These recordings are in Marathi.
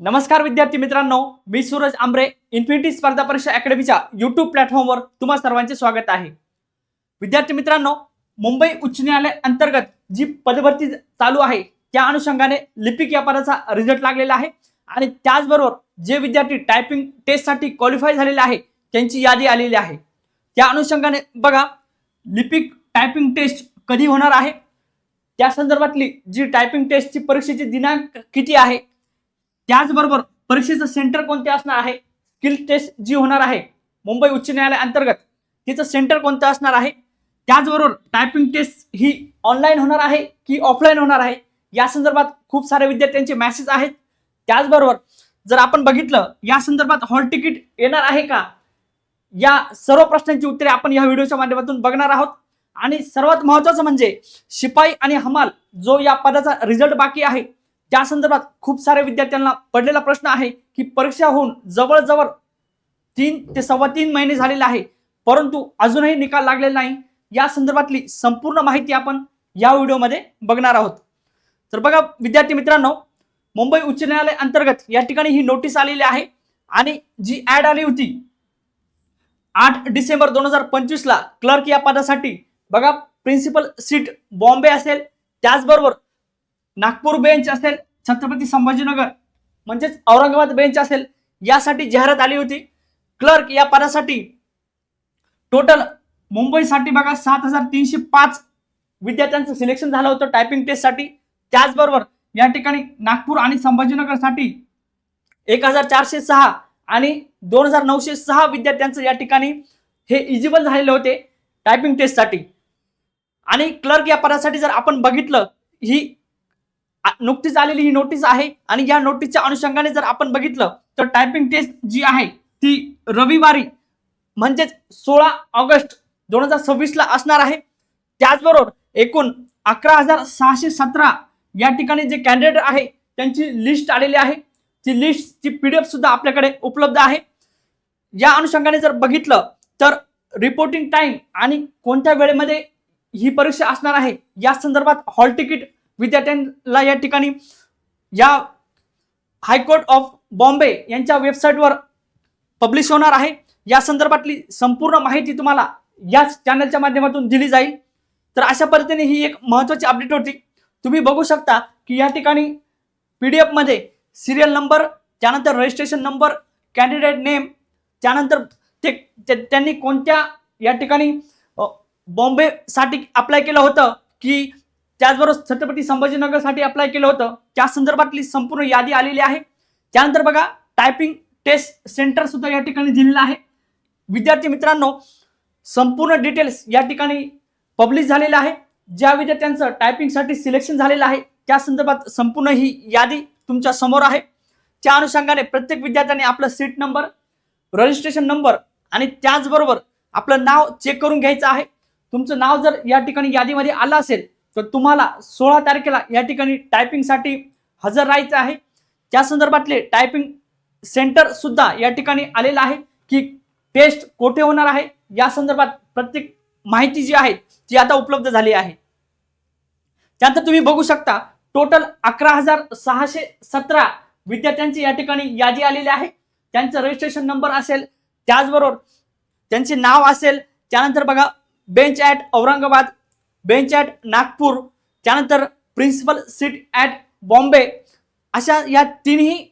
नमस्कार विद्यार्थी मित्रांनो, मी सूरज आंबरे इन्फिनिटी स्पर्धा परीक्षा अकॅडमीच्या यूट्यूब प्लॅटफॉर्मवर तुम्हा सर्वांचे स्वागत आहे। विद्यार्थी मित्रांनो, मुंबई उच्च न्यायालय अंतर्गत जी पदभरती चालू आहे त्या अनुषंगाने लिपिक या पदाचा रिझल्ट लागलेला आहे आणि त्याचबरोबर जे विद्यार्थी टायपिंग टेस्टसाठी क्वालिफाय झालेले आहे त्यांची यादी आलेली आहे। त्या अनुषंगाने बघा, लिपिक टायपिंग टेस्ट कधी होणार आहे, त्या संदर्भातली जी टायपिंग टेस्टची परीक्षेची दिनांक किती आहे, त्याचबरोबर परीक्षेचं सेंटर कोणते असणार आहे, स्किल टेस्ट जी होणार आहे मुंबई उच्च न्यायालय अंतर्गत तिचं सेंटर कोणतं असणार आहे, त्याचबरोबर टायपिंग टेस्ट ही ऑनलाईन होणार आहे की ऑफलाईन होणार आहे या संदर्भात खूप सारे विद्यार्थ्यांचे मेसेज आहेत। त्याचबरोबर जर आपण बघितलं या संदर्भात हॉल तिकीट येणार आहे का, या सर्व प्रश्नांची उत्तरे आपण या व्हिडिओच्या माध्यमातून बघणार आहोत। आणि सर्वात महत्त्वाचं म्हणजे शिपाई आणि हमाल जो या पदाचा रिझल्ट बाकी आहे त्या संदर्भात खूप सारे विद्यार्थ्यांना पडलेला प्रश्न आहे की परीक्षा होऊन जवळजवळ 3 ते 3.25 महिने झालेले आहे, परंतु अजूनही निकाल लागलेला नाही। या संदर्भातली संपूर्ण माहिती आपण या व्हिडिओमध्ये बघणार आहोत। तर बघा विद्यार्थी मित्रांनो, मुंबई उच्च न्यायालय अंतर्गत या ठिकाणी ही नोटीस आलेली आहे आणि जी ॲड आली होती 8 डिसेंबर 2025 ला क्लर्क या पदासाठी बघा, प्रिन्सिपल सीट बॉम्बे असेल, त्याचबरोबर नागपूर बेंच असेल, छत्रपती संभाजीनगर म्हणजेच औरंगाबाद बेंच असेल, यासाठी जाहिरात आली होती। क्लर्क या पदासाठी टोटल मुंबईसाठी बघा 7305 विद्यार्थ्यांचं सिलेक्शन झालं होतं टायपिंग टेस्टसाठी। त्याचबरोबर या ठिकाणी नागपूर आणि संभाजीनगरसाठी 1406 आणि 2906 विद्यार्थ्यांचं या ठिकाणी हे इलिजिबल झालेले होते टायपिंग टेस्टसाठी। आणि क्लर्क या पदासाठी जर आपण बघितलं, ही नुकतीच आलेली ही नोटीस आहे आणि या नोटीसच्या अनुषंगाने जर आपण बघितलं तर टायपिंग टेस्ट जी आहे ती रविवारी म्हणजेच 16 ऑगस्ट 2026 ला असणार आहे। त्याचबरोबर एकूण 11,617 या ठिकाणी जे कॅन्डिडेट आहे त्यांची लिस्ट आलेली आहे। ती लिस्टची PDF सुद्धा आपल्याकडे उपलब्ध आहे। या अनुषंगाने जर बघितलं तर रिपोर्टिंग टाइम आणि कोणत्या वेळेमध्ये ही परीक्षा असणार आहे या संदर्भात हॉल तिकीट विद्यार्थ्यांना या ठिकाणी या हायकोर्ट ऑफ बॉम्बे यांच्या वेबसाईटवर पब्लिश होणार आहे। या संदर्भातली संपूर्ण माहिती तुम्हाला याच चॅनलच्या माध्यमातून दिली जाईल। तर अशा पद्धतीने ही एक महत्त्वाची अपडेट होती। तुम्ही बघू शकता की या ठिकाणी PDF मध्ये सिरियल नंबर, त्यानंतर रजिस्ट्रेशन नंबर, कॅन्डिडेट नेम, त्यानंतर त्यांनी कोणत्या या ठिकाणी बॉम्बेसाठी अप्लाय केलं होतं की त्याचबरोबर छत्रपती संभाजीनगरसाठी अप्लाय केलं होतं, त्या संदर्भातली संपूर्ण यादी आलेली आहे। त्यानंतर बघा, टायपिंग टेस्ट सेंटर सुद्धा या ठिकाणी दिलेलं आहे। विद्यार्थी मित्रांनो, संपूर्ण डिटेल्स या ठिकाणी पब्लिश झालेलं आहे। ज्या विद्यार्थ्यांचं टायपिंगसाठी सिलेक्शन झालेलं आहे त्या संदर्भात संपूर्ण ही यादी तुमच्या समोर आहे। त्या अनुषंगाने प्रत्येक विद्यार्थ्याने आपलं सीट नंबर, रजिस्ट्रेशन नंबर आणि त्याचबरोबर आपलं नाव चेक करून घ्यायचं आहे। तुमचं नाव जर या ठिकाणी यादीमध्ये आलं असेल तर तुम्हाला 16 तारखेला या ठिकाणी टायपिंगसाठी हजर राहायचं आहे। त्या संदर्भातले टायपिंग सेंटर सुद्धा या ठिकाणी आलेलं आहे की टेस्ट कोठे होणार आहे या संदर्भात प्रत्येक माहिती जी आहे ती आता उपलब्ध झाली आहे। त्यानंतर तुम्ही बघू शकता टोटल 11,617 विद्यार्थ्यांची या ठिकाणी यादी आलेली आहे। त्यांचं रजिस्ट्रेशन नंबर असेल, त्याचबरोबर त्यांचे नाव असेल, त्यानंतर बघा bench at Aurangabad, bench at Nagpur, त्यानंतर प्रिन्सिपल सीट ॲट बॉम्बे, अशा या तिन्ही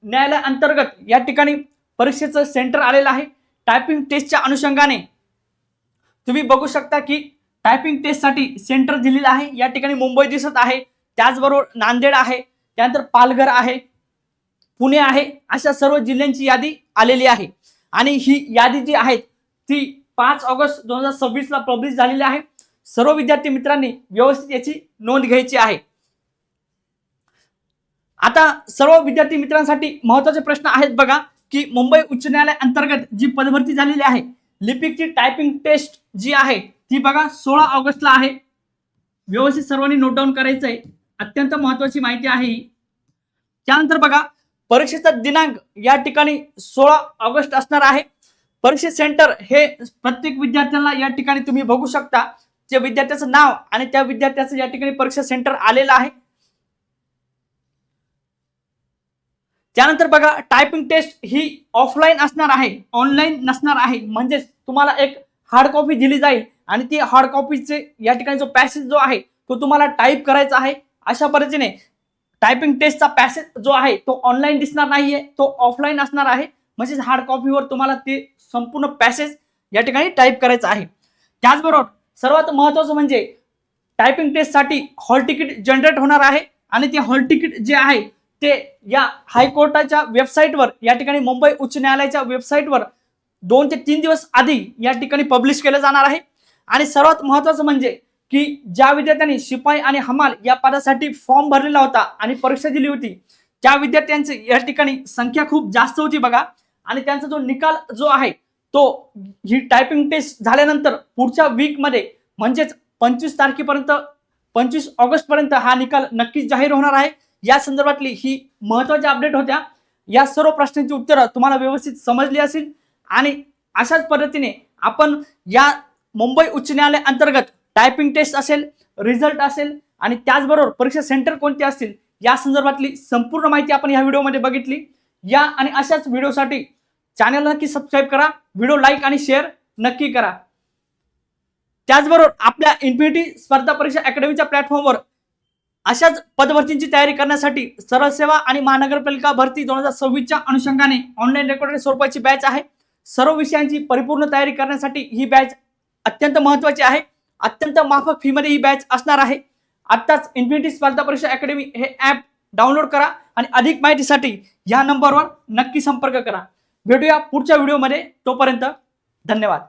न्यायालय अंतर्गत या ठिकाणी परीक्षेचं सेंटर आलेलं आहे। टायपिंग टेस्टच्या अनुषंगाने तुम्ही बघू शकता की टायपिंग टेस्टसाठी सेंटर दिलेलं आहे। या ठिकाणी मुंबई दिसत आहे, त्याचबरोबर नांदेड आहे, त्यानंतर पालघर आहे, पुणे आहे, अशा सर्व जिल्ह्यांची यादी आलेली आहे। आणि ही यादी जी आहे ती 5 ऑगस्ट 2026 ला पब्लिश झालेली आहे। सर्व विद्यार्थी मित्रांनी व्यवस्थित याची नोंद घ्यायची आहे। आता सर्व विद्यार्थी मित्रांसाठी महत्त्वाचे प्रश्न आहेत बघा की मुंबई उच्च न्यायालय अंतर्गत जी पदभरती झालेली आहे लिपिकची टायपिंग टेस्ट जी आहे ती बघा 16 ऑगस्टला आहे। व्यवस्थित सर्वांनी नोट डाऊन करायचं आहे, अत्यंत महत्त्वाची माहिती आहे। त्यानंतर बघा, परीक्षेचा दिनांक या ठिकाणी 16 ऑगस्ट असणार आहे। परीक्षा सेंटर हे प्रत्येक विद्यार्थ्यांना या ठिकाणी तुम्ही बघू शकता, जे विद्यार्थ्याचं नाव आणि त्या विद्यार्थ्याचं या ठिकाणी परीक्षा सेंटर आलेलं आहे। त्यानंतर बघा टायपिंग टेस्ट ही ऑफलाईन असणार आहे, ऑनलाईन नसणार आहे. म्हणजेच तुम्हाला एक हार्ड कॉपी दिली जाईल आणि ती हार्ड कॉपीचे या ठिकाणी जो पॅसेज जो आहे तो तुम्हाला टाईप करायचा आहे. अशा पद्धतीने टायपिंग टेस्टचा पॅसेज जो आहे तो ऑनलाईन दिसणार नाहीये, तो ऑफलाईन असणार आहे. म्हणजे हार्ड कॉपीवर तुम्हाला ते संपूर्ण पॅसेज या ठिकाणी टाईप करायचं आहे. त्याचबरोबर सर्वात महत्त्वाचं म्हणजे टायपिंग टेस्टसाठी हॉल तिकीट जनरेट होणार आहे आणि ते हॉल तिकीट जे आहे ते या हायकोर्टाच्या वेबसाईटवर या ठिकाणी मुंबई उच्च न्यायालयाच्या वेबसाईटवर 2 ते 3 दिवस आधी या ठिकाणी पब्लिश केलं जाणार आहे. आणि सर्वात महत्त्वाचं म्हणजे की ज्या विद्यार्थ्यांनी शिपाई आणि हमाल या पदासाठी फॉर्म भरलेला होता आणि परीक्षा दिली होती त्या विद्यार्थ्यांची या ठिकाणी संख्या खूप जास्त होती बघा. आणि त्यांचा जो निकाल जो आहे तो ही टायपिंग टेस्ट झाल्यानंतर पुढच्या वीकमध्ये म्हणजेच 25 तारखेपर्यंत 25 ऑगस्ट पर्यंत हा निकाल नक्कीच जाहीर होणार आहे. या संदर्भातली ही महत्त्वाची अपडेट होत्या. या सर्व प्रश्नांची उत्तरं तुम्हाला व्यवस्थित समजली असतील आणि अशाच पद्धतीने आपण या मुंबई उच्च न्यायालय अंतर्गत टायपिंग टेस्ट असेल, रिझल्ट असेल आणि त्याचबरोबर परीक्षा सेंटर कोणते असतील या संदर्भातली संपूर्ण माहिती आपण या व्हिडिओमध्ये बघितली. या आणि अशाच व्हिडिओसाठी चॅनलला नक्की सबस्क्राईब करा, व्हिडिओ लाईक आणि शेअर नक्की करा. त्याचबरोबर आपल्या इन्फिनिटी स्पर्धा परीक्षा अकॅडमीच्या प्लॅटफॉर्मवर अशाच पदभरतींची तयारी करण्यासाठी सरळ सेवा आणि महानगरपालिका भरती 2026च्या अनुषंगाने ऑनलाईन रेकॉर्डेड स्वरूपाची बॅच आहे. सर्व विषयांची परिपूर्ण तयारी करण्यासाठी ही बॅच अत्यंत महत्त्वाची आहे. अत्यंत माफक फीमध्ये ही बॅच असणार आहे. आत्ताच इन्फिनिटी स्पर्धा परीक्षा अकॅडमी हे ॲप डाउनलोड करा आणि अधिक माहितीसाठी या नंबरवर नक्की संपर्क करा. भेटूया पुढच्या व्हिडिओमध्ये. तोपर्यंत धन्यवाद.